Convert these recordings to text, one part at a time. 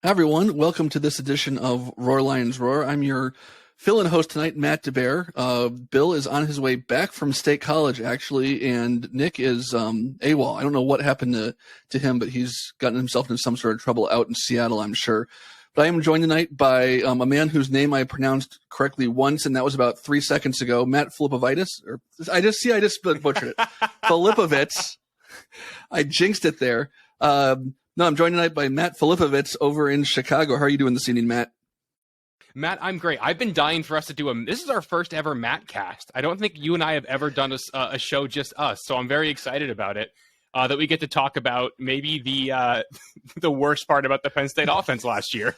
Hi, everyone. Welcome to this edition of Roar Lions Roar. I'm your fill-in host tonight, Matt DeBear. Bill is on his way back from State College, actually, and Nick is AWOL. I don't know what happened to him, but he's gotten himself into some sort of trouble out in Seattle, I'm sure. But I am joined tonight by a man whose name I pronounced correctly once, and that was about 3 seconds ago, Matt Filipovits. I just butchered it. Filipovits. I jinxed it there. No, I'm joined tonight by Matt Filipovits over in Chicago. How are you doing this evening, Matt? Matt, I'm great. I've been dying for us to do this is our first ever Matt cast. I don't think you and I have ever done a show just us, so I'm very excited about it. That we get to talk about maybe the the worst part about the Penn State offense last year.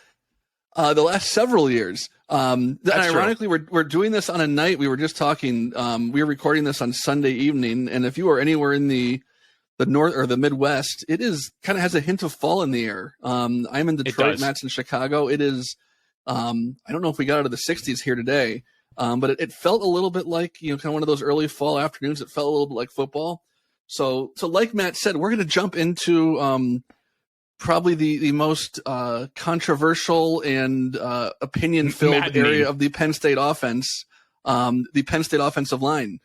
The last several years. And ironically, true. we're doing this on a night. We were just talking. We were recording this on Sunday evening, and if you are anywhere in the North or the Midwest, it is kind of has a hint of fall in the air. I'm in Detroit, Matt's in Chicago. It is, I don't know if we got out of the 60s here today, but it felt a little bit like, kind of one of those early fall afternoons. It felt a little bit like football. So like Matt said, we're going to jump into probably the most controversial and opinion-filled area of the Penn State offense, the Penn State offensive line.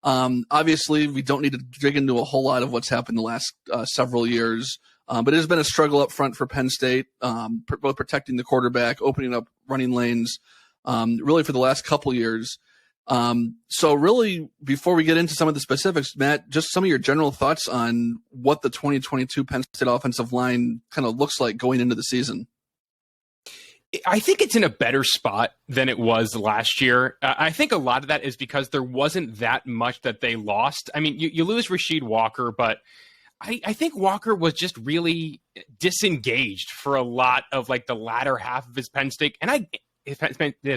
Obviously, we don't need to dig into a whole lot of what's happened the last several years, but it has been a struggle up front for Penn State, both protecting the quarterback, opening up running lanes, really for the last couple years. So really, before we get into some of the specifics, Matt, just some of your general thoughts on what the 2022 Penn State offensive line kind of looks like going into the season. I think it's in a better spot than it was last year. I think a lot of that is because there wasn't that much that they lost. I mean, you lose Rasheed Walker, but I think Walker was just really disengaged for a lot of like the latter half of his Penn State his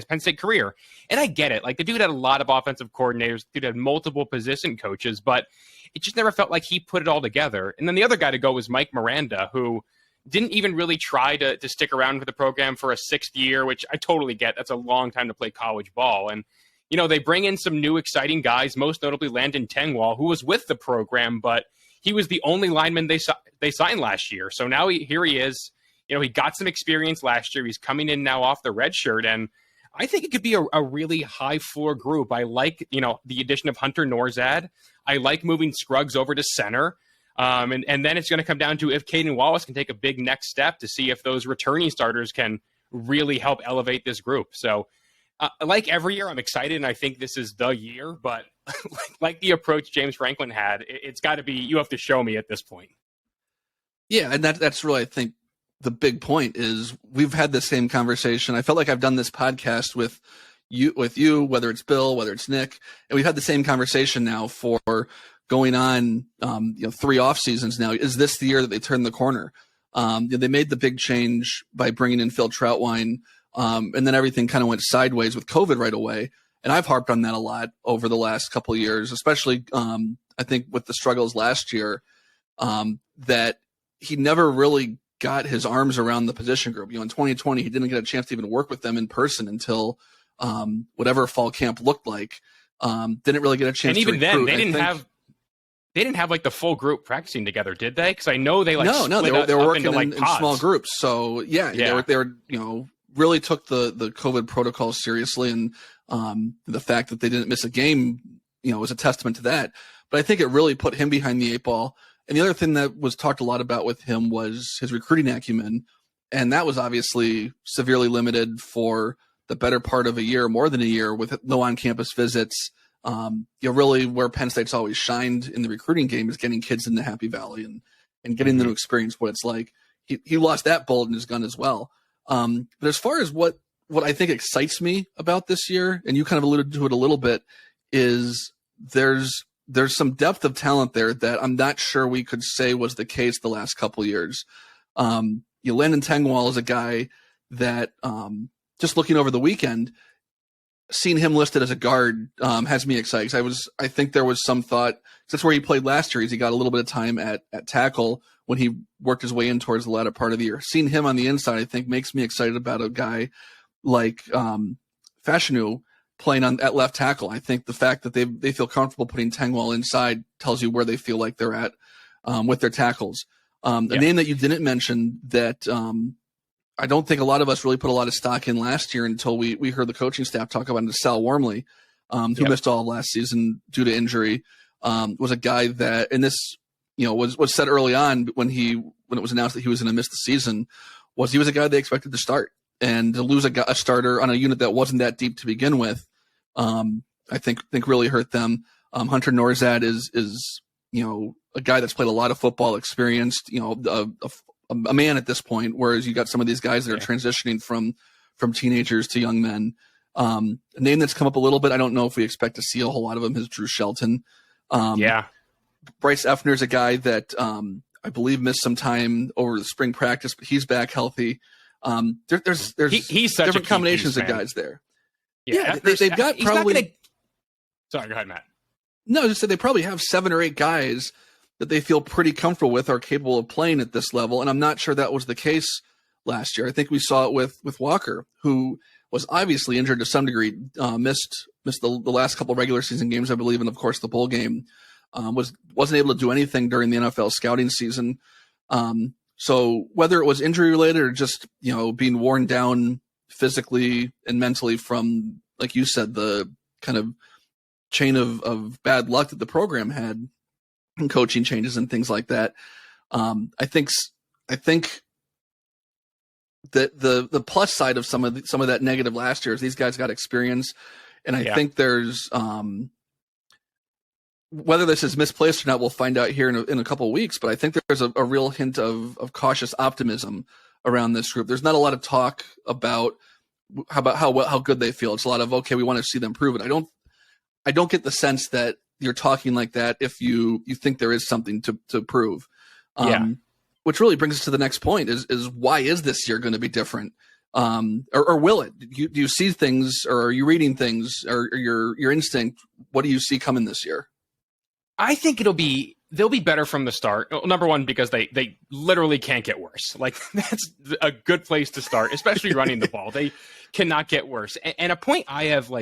Penn State career. And I get it. Like the dude had a lot of offensive coordinators, dude had multiple position coaches, but it just never felt like he put it all together. And then the other guy to go was Mike Miranda, who didn't even really try to stick around for the program for a sixth year, which I totally get. That's a long time to play college ball. And, they bring in some new exciting guys, most notably Landon Tengwall, who was with the program, but he was the only lineman they signed last year. So now here he is. He got some experience last year. He's coming in now off the red shirt. And I think it could be a really high floor group. I like, the addition of Hunter Norzad. I like moving Scruggs over to center. And then it's going to come down to if Caden Wallace can take a big next step to see if those returning starters can really help elevate this group. So like every year, I'm excited, and I think this is the year. But like the approach James Franklin had, it's got to be you have to show me at this point. Yeah, and that's really, I think, the big point is we've had the same conversation. I felt like I've done this podcast with you, whether it's Bill, whether it's Nick, and we've had the same conversation now for going on, 3 off seasons now. Is this the year that they turn the corner? They made the big change by bringing in Phil Trautwein, and then everything kind of went sideways with COVID right away. And I've harped on that a lot over the last couple of years, especially I think with the struggles last year, that he never really got his arms around the position group. In 2020, he didn't get a chance to even work with them in person until whatever fall camp looked like. Didn't really get a chance. And even to recruit. then, they didn't have like the full group practicing together, did they? Because I know they no, they were working in small groups. So yeah. They were really took the COVID protocol seriously, and the fact that they didn't miss a game, was a testament to that. But I think it really put him behind the 8 ball. And the other thing that was talked a lot about with him was his recruiting acumen, and that was obviously severely limited for the better part of a year, more than a year, with no on-campus visits. Really where Penn State's always shined in the recruiting game is getting kids into Happy Valley and getting them to experience what it's like. He lost that bullet in his gun as well. But as far as what I think excites me about this year, and you kind of alluded to it a little bit, is there's some depth of talent there that I'm not sure we could say was the case the last couple of years. Landon Tengwall is a guy that just looking over the weekend, seeing him listed as a guard has me excited. I think there was some thought, that's where he played last year, is he got a little bit of time at tackle when he worked his way in towards the latter part of the year. Seeing him on the inside, I think, makes me excited about a guy like Fashanu playing at left tackle. I think the fact that they feel comfortable putting Tengwall inside tells you where they feel like they're at with their tackles. A name that you didn't mention that I don't think a lot of us really put a lot of stock in last year until we heard the coaching staff talk about it. Sal Wormley, who missed all of last season due to injury, was a guy that, and this, was said early on when it was announced that he was going to miss the season, he was a guy they expected to start, and to lose a starter on a unit that wasn't that deep to begin with, I think really hurt them. Hunter Norzad is a guy that's played a lot of football, experienced, a man at this point, whereas you got some of these guys that are transitioning from teenagers to young men. A name that's come up a little bit, I don't know if we expect to see a whole lot of him, is Drew Shelton. Bryce Effner is a guy that I believe missed some time over the spring practice, but he's back healthy. There's he's different combinations of guys there. Yeah, they've got probably. Sorry, go ahead, Matt. No, just said they probably have 7 or 8 guys that they feel pretty comfortable with, are capable of playing at this level, and I'm not sure that was the case last year. I think we saw it with Walker, who was obviously injured to some degree, missed the last couple of regular season games, I believe, and of course the bowl game. Wasn't able to do anything during the NFL scouting season. So whether it was injury related or just being worn down physically and mentally from, like you said, the kind of chain of bad luck that the program had and coaching changes and things like that. I think that the plus side of some of that negative last year is these guys got experience, and I think there's whether this is misplaced or not, we'll find out here in a couple of weeks. But I think there's a real hint of cautious optimism around this group. There's not a lot of talk about how good they feel. It's a lot of, okay, we want to see them prove it. I don't get the sense that you're talking like that if you think there is something to prove. Which really brings us to the next point is why is this year going to be different? Or will it? Do you see things, or are you reading things, or your instinct? What do you see coming this year? I think they'll be better from the start. Number one, because they literally can't get worse. Like, that's a good place to start, especially running the ball. They cannot get worse. And a point I have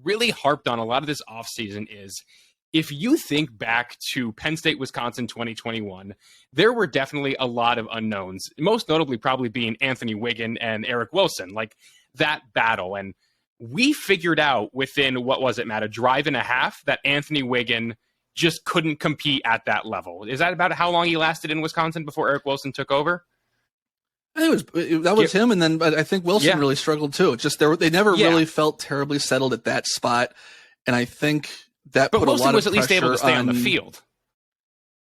really harped on a lot of this offseason is, if you think back to Penn State, Wisconsin 2021, there were definitely a lot of unknowns, most notably probably being Anthony Wiggin and Eric Wilson, like that battle. And we figured out within, what was it, Matt, a drive and a half, that Anthony Wiggin just couldn't compete at that level. Is that about how long he lasted in Wisconsin before Eric Wilson took over? I think that was him, and then I think Wilson really struggled too. It's just they never really felt terribly settled at that spot, and I think that put Wilson a lot was of at least able to stay on the field.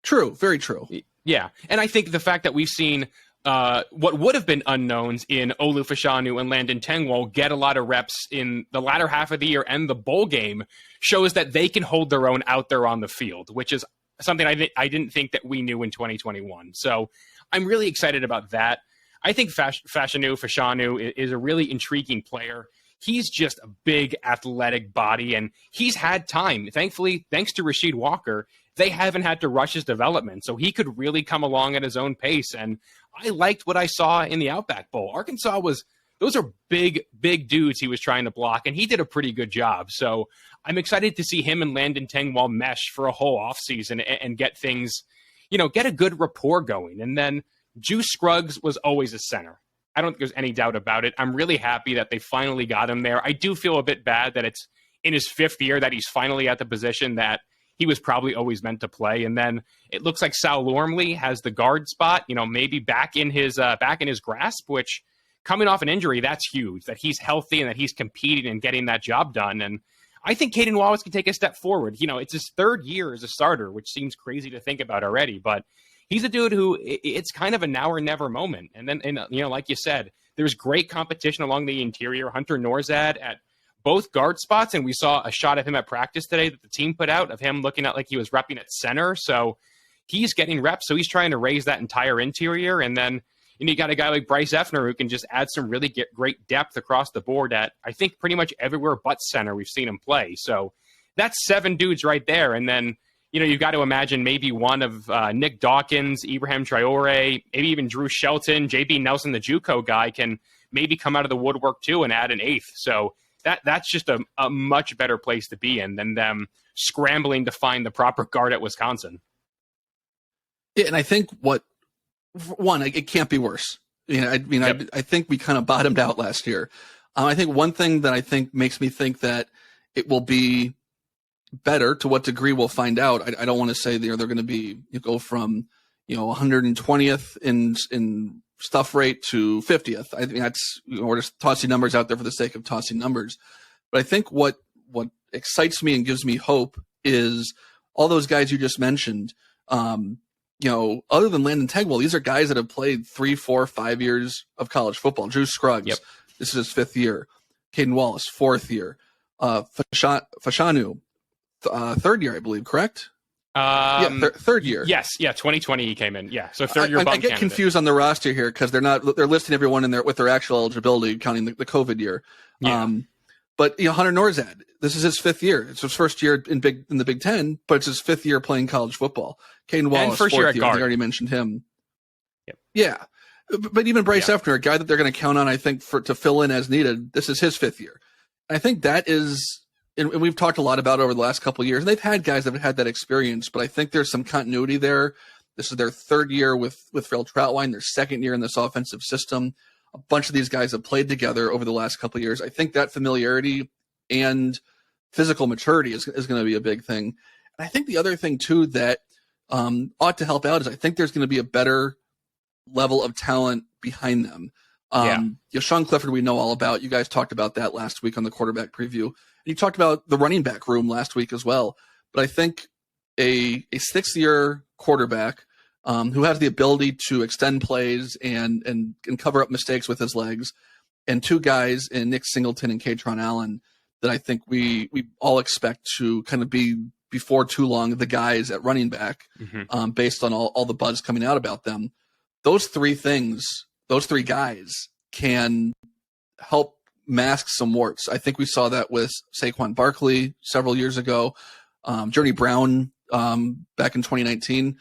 True, very true. Yeah, and I think the fact that we've seen what would have been unknowns in Olu Fashanu and Landon Tengwall get a lot of reps in the latter half of the year and the bowl game shows that they can hold their own out there on the field, which is something I didn't think that we knew in 2021. So I'm really excited about that. I think Fashanu is a really intriguing player. He's just a big athletic body, and he's had time. Thankfully, thanks to Rasheed Walker, they haven't had to rush his development, so he could really come along at his own pace. And I liked what I saw in the Outback Bowl. Arkansas those are big dudes he was trying to block, and he did a pretty good job. So I'm excited to see him and Landon Tengwall mesh for a whole offseason and get things, get a good rapport going. And then Juice Scruggs was always a center. I don't think there's any doubt about it. I'm really happy that they finally got him there. I do feel a bit bad that it's in his 5th year that he's finally at the position that he was probably always meant to play. And then it looks like Sal Wormley has the guard spot, maybe back in his grasp, which, coming off an injury, that's huge, that he's healthy and that he's competing and getting that job done. And I think Caden Wallace can take a step forward. It's his 3rd year as a starter, which seems crazy to think about already, but he's a dude who it's kind of a now or never moment. And then, like you said, there's great competition along the interior. Hunter Norzad at both guard spots, and we saw a shot of him at practice today that the team put out of him looking at like he was repping at center. So he's getting reps, so he's trying to raise that entire interior. And then you got a guy like Bryce Effner who can just add some really great depth across the board at, I think, pretty much everywhere but center we've seen him play. So that's 7 dudes right there. And then you've got to imagine maybe one of Nick Dawkins, Ibrahim Traore, maybe even Drew Shelton, JB Nelson, the JUCO guy, can maybe come out of the woodwork too and add an 8th. So that's just a much better place to be in than them scrambling to find the proper guard at Wisconsin. Yeah, and I think it can't be worse. I think we kind of bottomed out last year. I think one thing that I think makes me think that it will be better, to what degree we'll find out. I don't want to say they're going to be, go from, 120th in stuff rate to 50th. I think that's, we're just tossing numbers out there for the sake of tossing numbers. But I think what excites me and gives me hope is all those guys you just mentioned. Other than Landon Tegwell, these are guys that have played 3, 4, 5 years of college football. Drew Scruggs, yep. This is his 5th year. Caden Wallace, 4th year. Fashanu, 3rd year, I believe, correct? Third year. Yes, 2020 he came in. Yeah, so 3rd year. I get confused on the roster here because they're listing everyone in there with their actual eligibility, counting the COVID year. Yeah. But Hunter Norzad, this is his 5th year. It's his first year in the Big Ten, but it's his 5th year playing college football. Caden Wallace, and first year at guard. I already mentioned him. Yep. Yeah, but even Bryce Effner, a guy that they're going to count on, I think, to fill in as needed. This is his 5th year. I think that is. And we've talked a lot about it over the last couple of years. And they've had guys that have had that experience, but I think there's some continuity there. This is their 3rd year with Phil Trautwein, their 2nd year in this offensive system. A bunch of these guys have played together over the last couple of years. I think that familiarity and physical maturity is going to be a big thing. And I think the other thing, too, that ought to help out is I think there's going to be a better level of talent behind them. Sean Clifford, we know all about. You guys talked about that last week on the quarterback preview. You talked about the running back room last week as well. But I think a 6th-year quarterback who has the ability to extend plays and cover up mistakes with his legs, and 2 guys in Nick Singleton and Katron Allen that I think we all expect to kind of be, before too long, the guys at running back, based on all the buzz coming out about them. Those 3 things, those 3 guys can help mask some warts. I think we saw that with Saquon Barkley several years ago, Journey Brown back in 2019,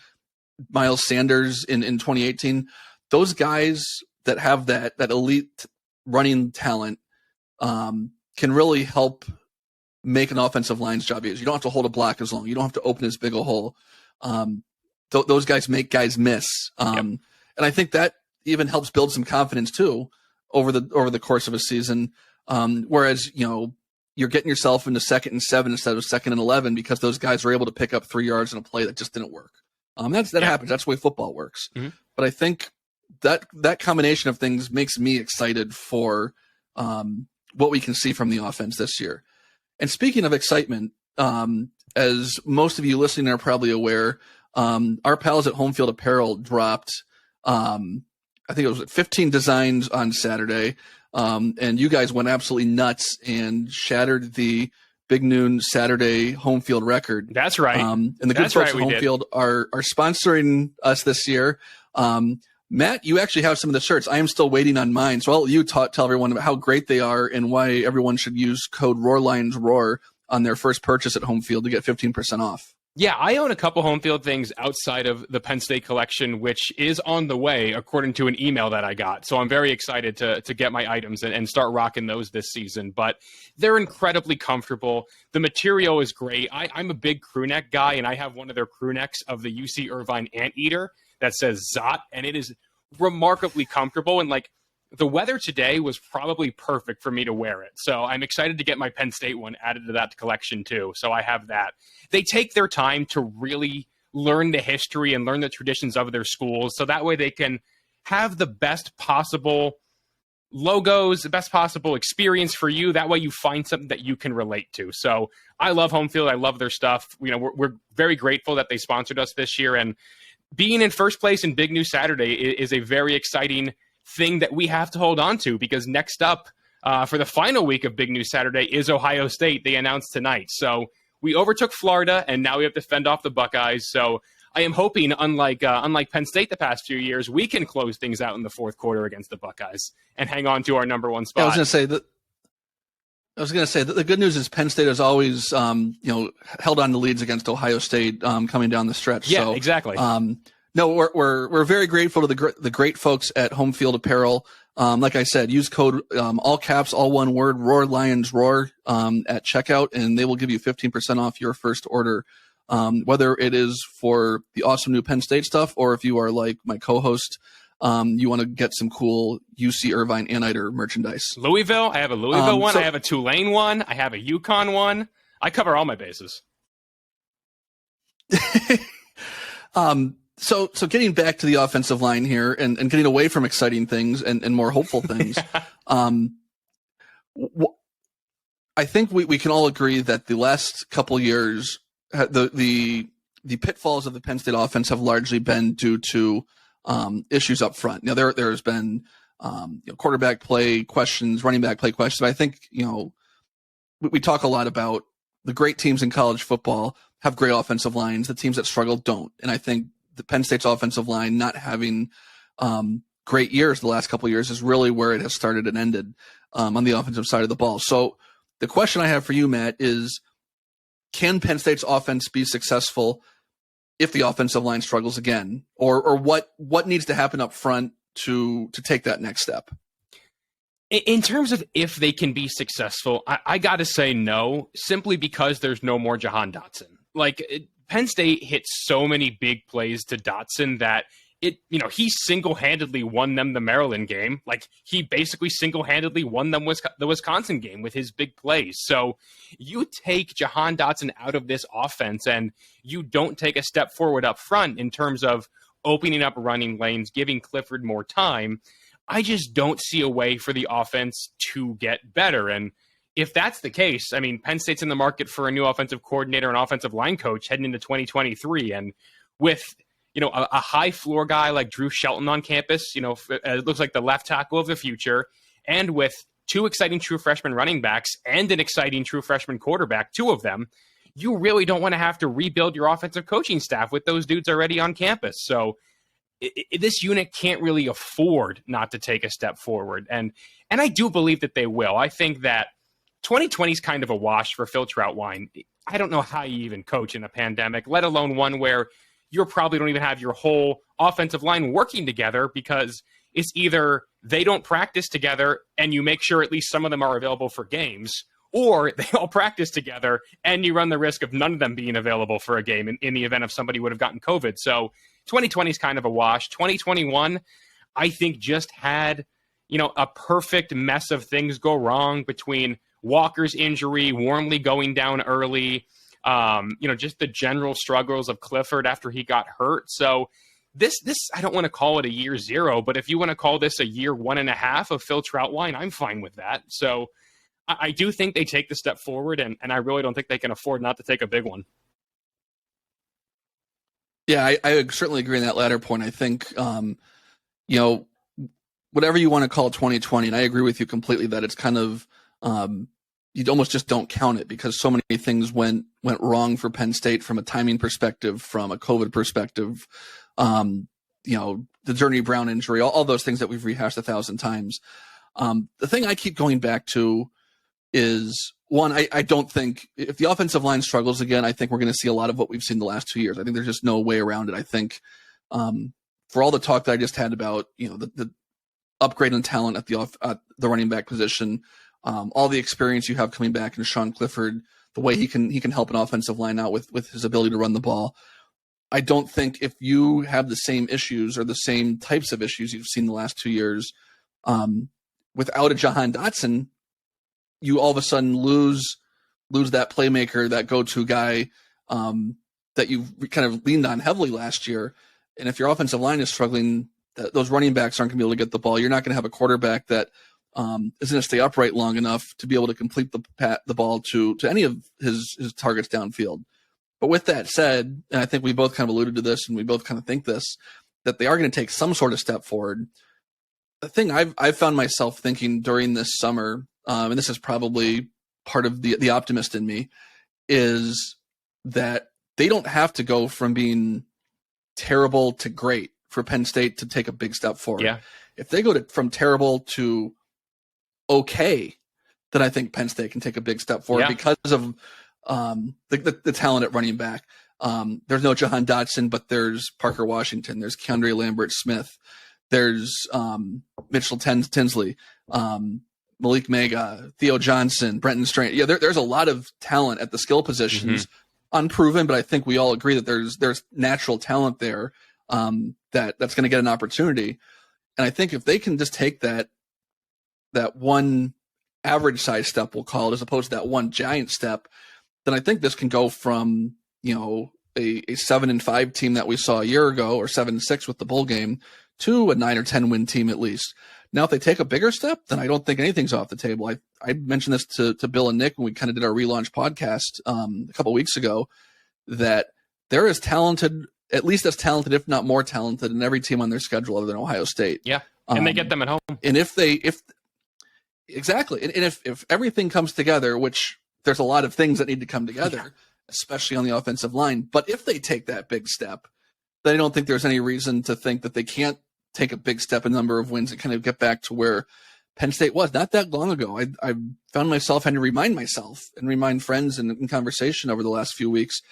Miles Sanders in 2018. Those guys that have that elite running talent can really help make an offensive line's job easier. You don't have to hold a block as long. You don't have to open as big a hole. Those guys make guys miss. And I think that even helps build some confidence too over the course of a season. Whereas, you're getting yourself into 2nd and 7 instead of 2nd and 11 because those guys are able to pick up 3 yards in a play that just didn't work. That happens. That's the way football works. Mm-hmm. But I think that combination of things makes me excited for what we can see from the offense this year. And speaking of excitement, as most of you listening are probably aware, our pals at Home Field Apparel dropped, I think it was 15 designs on Saturday. And you guys went absolutely nuts and shattered the Big Noon Saturday home field record. That's right. And the good folks at Home Field are sponsoring us this year. Matt, you actually have some of the shirts. I am still waiting on mine. So I'll let you tell everyone about how great they are and why everyone should use code ROARLIONSROAR on their first purchase at Home Field to get 15% off. Yeah, I own a couple home field things outside of the Penn State collection, which is on the way, according to an email that I got. So I'm very excited to get my items and start rocking those this season. But they're incredibly comfortable. The material is great. I'm a big crew neck guy, and I have one of their crew necks of the UC Irvine Anteater that says Zot, and it is remarkably comfortable. And the weather today was probably perfect for me to wear it. So I'm excited to get my Penn State one added to that collection too. So I have that. They take their time to really learn the history and learn the traditions of their schools. So that way they can have the best possible logos, the best possible experience for you. That way you find something that you can relate to. So I love Home Field. I love their stuff. We're very grateful that they sponsored us this year. And being in first place in Big News Saturday is a very exciting thing that we have to hold on to, because next up for the final week of Big News Saturday is Ohio State. They announced tonight. So we overtook Florida, and now we have to fend off the Buckeyes. So I am hoping, unlike Penn State the past few years, we can close things out in the fourth quarter against the Buckeyes and hang on to our number one spot. I was going to say that the good news is Penn State has always held on to leads against Ohio State coming down the stretch. Yeah, so, exactly. No, we're very grateful to the great folks at Home Field Apparel. Like I said, use code all caps, all one word, Roar Lions Roar at checkout, and they will give you 15% off your first order. Whether it is for the awesome new Penn State stuff, or if you are like my co-host you want to get some cool UC Irvine Anheuser merchandise. Louisville, I have a Louisville one. I have a Tulane one. I have a UConn one. I cover all my bases. So getting back to the offensive line here and getting away from exciting things and more hopeful things, I think we can all agree that the last couple years, the pitfalls of the Penn State offense have largely been due to issues up front. Now there's been quarterback play questions, running back play questions. But I think we talk a lot about the great teams in college football have great offensive lines. The teams that struggle don't, and I think the Penn State's offensive line not having great years the last couple of years is really where it has started and ended on the offensive side of the ball. So the question I have for you, Matt, is can Penn State's offense be successful if the offensive line struggles again? Or what needs to happen up front to take that next step? In terms of if they can be successful, I got to say no, simply because there's no more Jahan Dotson. Penn State hit so many big plays to Dotson that he single-handedly won them the Maryland game. He basically single-handedly won them the Wisconsin game with his big plays. So you take Jahan Dotson out of this offense and you don't take a step forward up front in terms of opening up running lanes, giving Clifford more time. I just don't see a way for the offense to get better. And if that's the case, Penn State's in the market for a new offensive coordinator and offensive line coach heading into 2023. And with a high floor guy like Drew Shelton on campus, it looks like the left tackle of the future, and with two exciting true freshman running backs and an exciting true freshman quarterback, two of them, you really don't want to have to rebuild your offensive coaching staff with those dudes already on campus. So this unit can't really afford not to take a step forward. And I do believe that they will. I think that 2020 is kind of a wash for Phil Trautwein. I don't know how you even coach in a pandemic, let alone one where you probably don't even have your whole offensive line working together, because it's either they don't practice together and you make sure at least some of them are available for games, or they all practice together and you run the risk of none of them being available for a game in the event of somebody would have gotten COVID. So 2020 is kind of a wash. 2021, I think, just had, a perfect mess of things go wrong between Walker's injury, Wormley going down early, just the general struggles of Clifford after he got hurt. So this, I don't want to call it a year zero, but if you want to call this a year 1.5 of Phil Trautwein, I'm fine with that. So I do think they take the step forward, and I really don't think they can afford not to take a big one. Yeah, I certainly agree on that latter point. I think, whatever you want to call 2020, and I agree with you completely that it's kind of, you almost just don't count it because so many things went wrong for Penn State from a timing perspective, from a COVID perspective, the Journey Brown injury, all those things that we've rehashed 1,000 times. The thing I keep going back to is, one, I don't think if the offensive line struggles again, I think we're going to see a lot of what we've seen the last 2 years. I think there's just no way around it. I think for all the talk that I just had about, the upgrade in talent at the running back position, all the experience you have coming back in Sean Clifford, the way he can help an offensive line out with his ability to run the ball. I don't think if you have the same issues or the same types of issues you've seen the last 2 years, without a Jahan Dotson, you all of a sudden lose that playmaker, that go-to guy that you kind of leaned on heavily last year. And if your offensive line is struggling, those running backs aren't going to be able to get the ball. You're not going to have a quarterback that is going to stay upright long enough to be able to complete the ball to any of his targets downfield. But with that said, and I think we both kind of alluded to this and we both kind of think this, that they are going to take some sort of step forward. The thing I've found myself thinking during this summer, and this is probably part of the optimist in me, is that they don't have to go from being terrible to great for Penn State to take a big step forward. Yeah. If they go from terrible to okay, then I think Penn State can take a big step forward because of the talent at running back. There's no Jahan Dotson, but there's Parker Washington. There's Keandre Lambert-Smith. There's Mitchell Tinsley, Malik Mega, Theo Johnson, Brenton Strain. Yeah, there's a lot of talent at the skill positions, unproven, but I think we all agree that there's natural talent there that's going to get an opportunity. And I think if they can just take that one average size step, we'll call it, as opposed to that one giant step, then I think this can go from, a 7-5 team that we saw a year ago, or 7-6 with the bowl game, to a 9 or 10 win team at least. Now, if they take a bigger step, then I don't think anything's off the table. I mentioned this to Bill and Nick when we kind of did our relaunch podcast a couple weeks ago, that they're as talented, at least as talented, if not more talented, than every team on their schedule other than Ohio State. Yeah, and they get them at home. And if everything comes together, which there's a lot of things that need to come together, especially on the offensive line, but if they take that big step, then I don't think there's any reason to think that they can't take a big step in number of wins and kind of get back to where Penn State was not that long ago. I found myself having to remind myself and remind friends in conversation over the last few weeks.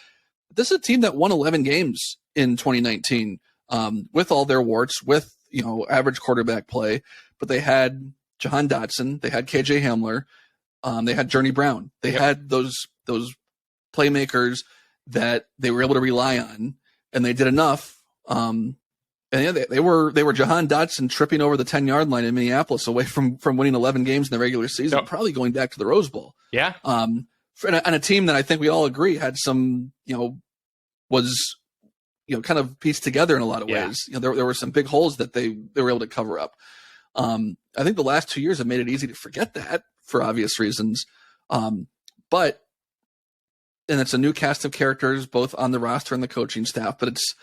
This is a team that won 11 games in 2019 with all their warts, with average quarterback play, but they had Jahan Dotson, they had KJ Hamler, they had Journey Brown, they had those playmakers that they were able to rely on, and they did enough. And yeah, they were Jahan Dotson tripping over the 10-yard line in Minneapolis away from winning 11 games in the regular season, probably going back to the Rose Bowl. Yeah. On a team that I think we all agree had some, was kind of pieced together in a lot of ways. There were some big holes that they were able to cover up. I think the last 2 years have made it easy to forget that for obvious reasons. But it's a new cast of characters, both on the roster and the coaching staff, but it's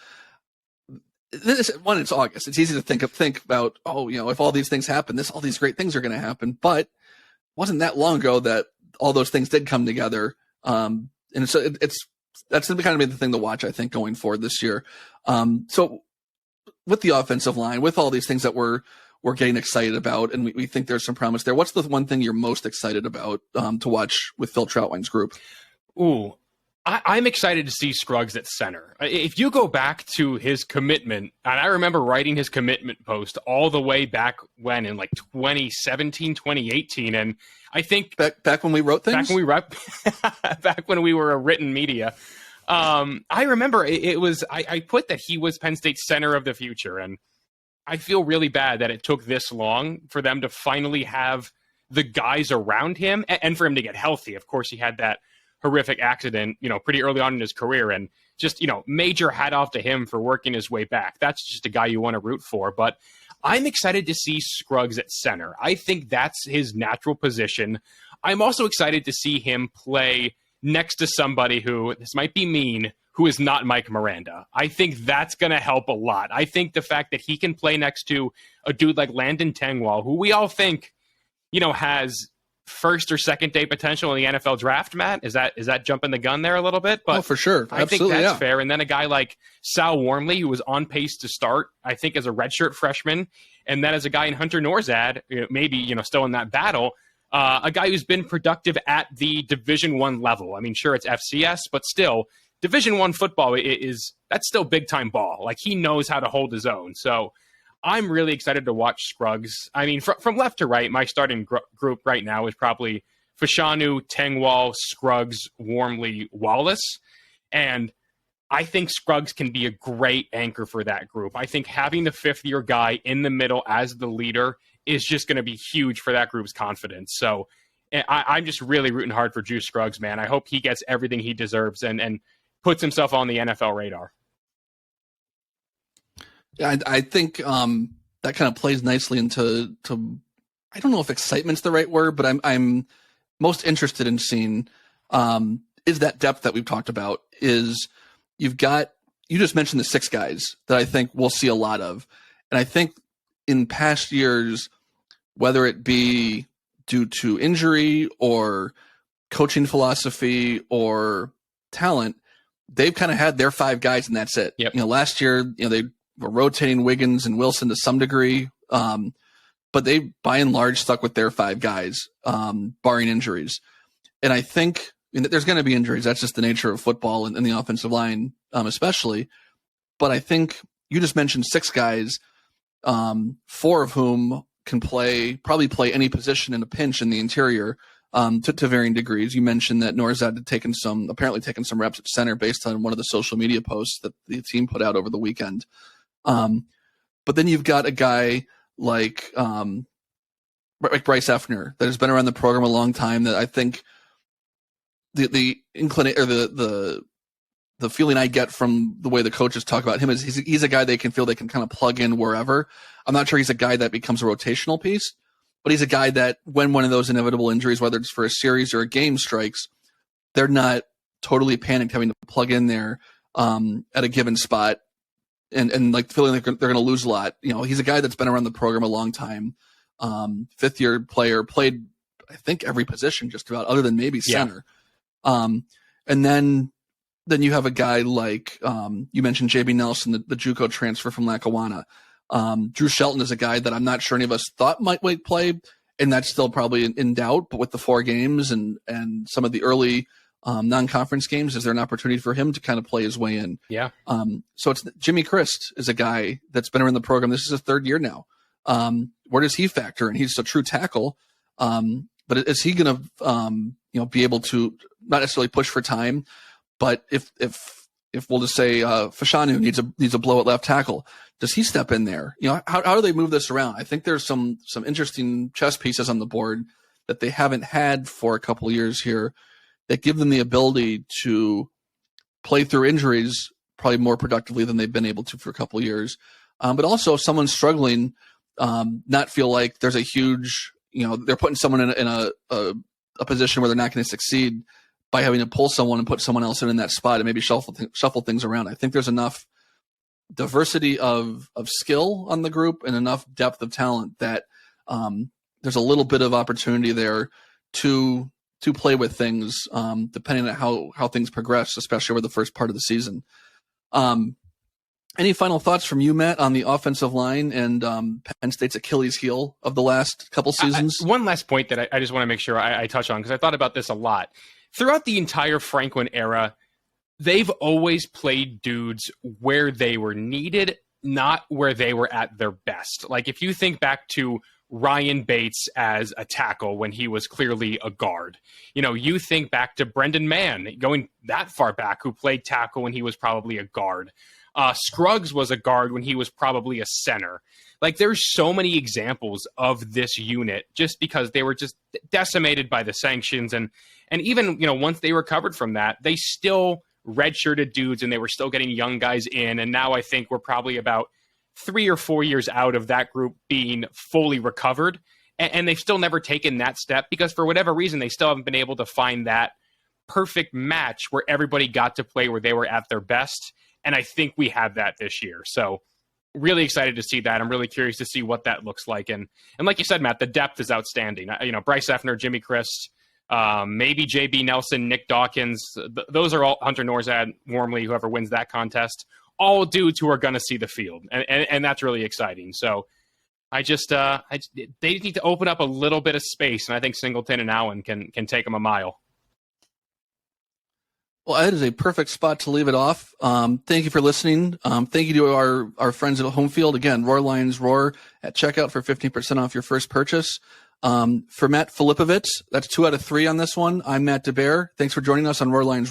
August. It's easy to think about, if all these things happen, all these great things are going to happen. But it wasn't that long ago that all those things did come together. And so that's going to kind of be the thing to watch, I think, going forward this year. So with the offensive line, with all these things that we're getting excited about, and we think there's some promise there, what's the one thing you're most excited about to watch with Phil Trautwein's group? Ooh, I'm excited to see Scruggs at center. If you go back to his commitment, and I remember writing his commitment post all the way back when, in like 2017, 2018, and I think back when we wrote things, back when we were a written media. I remember it was I put that he was Penn State's center of the future, and I feel really bad that it took this long for them to finally have the guys around him and for him to get healthy. Of course, he had that horrific accident, pretty early on in his career, and just, major hat off to him for working his way back. That's just a guy you want to root for. But I'm excited to see Scruggs at center. I think that's his natural position. I'm also excited to see him play next to somebody who, this might be mean, who is not Mike Miranda. I think that's going to help a lot. I think the fact that he can play next to a dude like Landon Tengwall, who we all think, has first or second day potential in the NFL draft, Matt? Is that jumping the gun there a little bit? But for sure. I think that's fair. And then a guy like Sal Wormley, who was on pace to start, I think, as a redshirt freshman. And then as a guy in Hunter Norzad, maybe, still in that battle, a guy who's been productive at the Division I level. I mean, sure, it's FCS, but still, Division I football that's still big time ball. Like, he knows how to hold his own. So I'm really excited to watch Scruggs. I mean, from left to right, my starting group right now is probably Fashanu, Tengwall, Scruggs, Wormley, Wallace. And I think Scruggs can be a great anchor for that group. I think having the fifth-year guy in the middle as the leader is just going to be huge for that group's confidence. So I'm just really rooting hard for Juice Scruggs, man. I hope he gets everything he deserves and puts himself on the NFL radar. Yeah, I think that kind of plays nicely into I don't know if excitement's the right word, but I'm most interested in seeing is that depth that we've talked about. Is you just mentioned the 6 guys that I think we'll see a lot of, and I think in past years, whether it be due to injury or coaching philosophy or talent, they've kind of had their 5 guys and that's it. Yep. Last year, they were rotating Wiggins and Wilson to some degree, but they by and large stuck with their 5 guys, barring injuries. And I think there's going to be injuries. That's just the nature of football and the offensive line, especially. But I think you just mentioned 6 guys, 4 of whom can probably play any position in a pinch in the interior, to varying degrees. You mentioned that Norzad had apparently taken some reps at center based on one of the social media posts that the team put out over the weekend. But then you've got a guy like Bryce Effner that has been around the program a long time, that I think the inclination or the feeling I get from the way the coaches talk about him is he's a guy they can feel they can kind of plug in wherever. I'm not sure he's a guy that becomes a rotational piece, but he's a guy that when one of those inevitable injuries, whether it's for a series or a game, strikes, they're not totally panicked having to plug in there at a given spot and like feeling like they're going to lose a lot. You know, he's a guy that's been around the program a long time. 5th-year player, played I think every position just about, other than maybe center. Yeah. And then you have a guy like you mentioned JB Nelson, the JUCO transfer from Lackawanna. Drew Shelton is a guy that I'm not sure any of us thought might play, and that's still probably in doubt. But with the 4 games and some of the early non-conference games, is there an opportunity for him to kind of play his way in? Yeah. So it's Jimmy Christ is a guy that's been around the program. This is his 3rd year now. Where does he factor in? He's a true tackle, but is he going to be able to not necessarily push for time, but if we'll just say Fashanu needs a blow at left tackle, does he step in there? You know, how do they move this around? I think there's some interesting chess pieces on the board that they haven't had for a couple of years here that give them the ability to play through injuries probably more productively than they've been able to for a couple of years. But also if someone's struggling, not feel like there's a huge, they're putting someone in a position where they're not going to succeed by having to pull someone and put someone else in that spot and maybe shuffle things around. I think there's enough diversity of skill on the group and enough depth of talent that there's a little bit of opportunity there to play with things depending on how things progress, especially over the first part of the season. Any final thoughts from you, Matt, on the offensive line and Penn State's Achilles heel of the last couple seasons? One last point that I just want to make sure I touch on, because I thought about this a lot. Throughout the entire Franklin era, they've always played dudes where they were needed, not where they were at their best. Like if you think back to Ryan Bates as a tackle when he was clearly a guard. You think back to Brendan Mann, going that far back, who played tackle when he was probably a guard. Scruggs was a guard when he was probably a center. Like there's so many examples of this unit just because they were just decimated by the sanctions. And even, once they recovered from that, they still redshirted dudes and they were still getting young guys in. And now I think we're probably about 3 or 4 years out of that group being fully recovered. And they've still never taken that step because for whatever reason, they still haven't been able to find that perfect match where everybody got to play where they were at their best. And I think we have that this year. So really excited to see that. I'm really curious to see what that looks like. And like you said, Matt, the depth is outstanding. Bryce Effner, Jimmy Christ, maybe JB Nelson, Nick Dawkins. Those are all Hunter Norzad, Wormley, whoever wins that contest, all dudes who are going to see the field. And that's really exciting. So they need to open up a little bit of space. And I think Singleton and Allen can take them a mile. Well, that is a perfect spot to leave it off. Thank you for listening. Thank you to our friends at Home Field. Again, Roar Lions Roar at checkout for 15% off your first purchase. For Matt Filipovits, that's 2 out of 3 on this one. I'm Matt DeBear. Thanks for joining us on Roar Lions Roar.